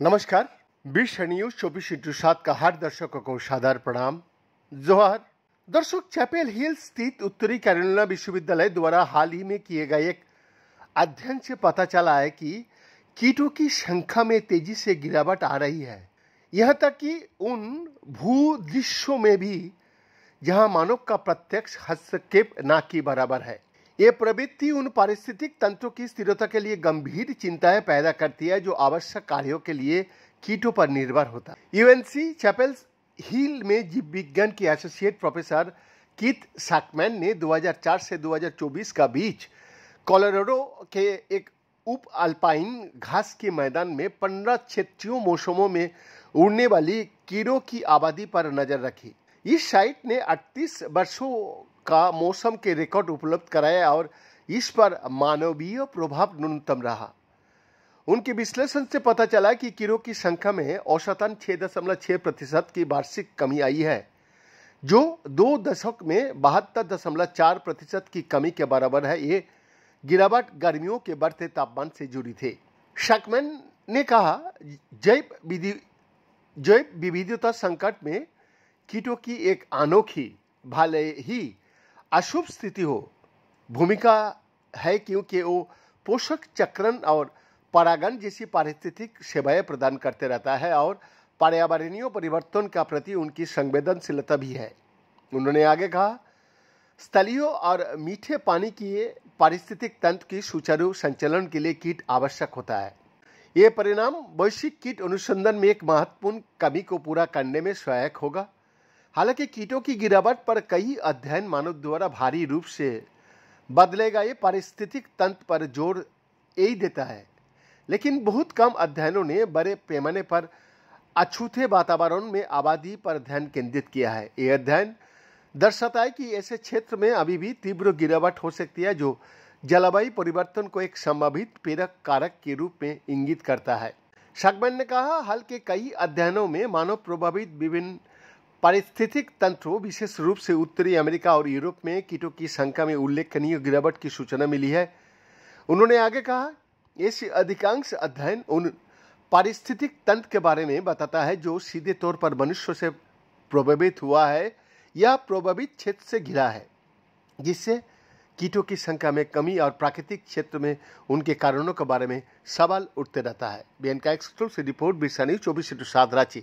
नमस्कार। विश्व न्यूज 24/7 का हर दर्शकों को सादर प्रणाम। जोहार दर्शक, चैपल हिल स्थित उत्तरी कैरोलिना विश्वविद्यालय द्वारा हाल ही में किए गए एक अध्ययन से पता चला है कि कीटों की संख्या में तेजी से गिरावट आ रही है, यहां तक कि उन भूदृश्यों में भी जहां मानव का प्रत्यक्ष हस्तक्षेप न के बराबर है। ये प्रवृत्ति उन पारिस्थितिक तंत्रों की स्थिरता के लिए गंभीर चिंताएं पैदा करती है जो आवश्यक कार्यों के लिए कीटों पर निर्भर होता है। यूएनसी चैपल हिल में जीव विज्ञान के एसोसिएट प्रोफेसर कीथ सैकमैन ने 2004 से 2024 का बीच कोलोराडो के एक उप अल्पाइन घास के मैदान में 15 क्षेत्रीय मौसमों में उड़ने वाली कीड़ों की आबादी पर नजर रखी। इस साइट ने 38 वर्षों का मौसम के रिकॉर्ड उपलब्ध कराया और इस पर मानवीय प्रभाव न्यूनतम रहा। उनके विश्लेषण से पता चला कि कीड़ों की संख्या में औसतन 6.6% की वार्षिक कमी आई है, जो 2 दशक में 72.4% की कमी के बराबर है। ये गिरावट गर्मियों के बढ़ते तापमान से जुड़ी थी। सैकमैन ने कहा, जैव विविधता संकट में कीटों की एक अनोखी, भले ही अशुभ स्थिति हो, भूमिका है, क्योंकि वो पोषक चक्रण और परागण जैसी पारिस्थितिक सेवाएं प्रदान करते रहता है और पर्यावरणीय परिवर्तन का प्रति उनकी संवेदनशीलता भी है। उन्होंने आगे कहा, स्थलीय और मीठे पानी की पारिस्थितिक तंत्र की सुचारू संचालन के लिए कीट आवश्यक होता है। ये परिणाम वैश्विक कीट अनुसंधान में एक महत्वपूर्ण कमी को पूरा करने में सहायक होगा। हालांकि कीटों की गिरावट पर कई अध्ययन मानव द्वारा भारी रूप से बदले गए पारिस्थितिक तंत्र पर जोर यही देता है, लेकिन बहुत कम अध्ययनों ने बड़े पैमाने पर अछूते वातावरण में आबादी पर ध्यान केंद्रित किया है। यह अध्ययन दर्शाता है कि ऐसे क्षेत्र में अभी भी तीव्र गिरावट हो सकती है, जो जलवायु परिवर्तन को एक संभावित प्रेरक कारक के रूप में इंगित करता है। सैकमैन ने कहा, हाल के कई अध्ययनों में मानव प्रभावित विभिन्न पारिस्थितिक तंत्रों, विशेष रूप से उत्तरी अमेरिका और यूरोप में कीटों की संख्या में उल्लेखनीय गिरावट की सूचना मिली है। उन्होंने आगे कहा, ऐसे अधिकांश अध्ययन उन पारिस्थितिक तंत्र के बारे में बताता है जो सीधे तौर पर मनुष्य से प्रभावित हुआ है या प्रभावित क्षेत्र से घिरा है, जिससे कीटों की संख्या में कमी और प्राकृतिक क्षेत्र में उनके कारणों के बारे में सवाल उठते रहता है। बीएन का एक्सक्लूसिव रिपोर्ट, विश्व न्यूज 24/7 रांची।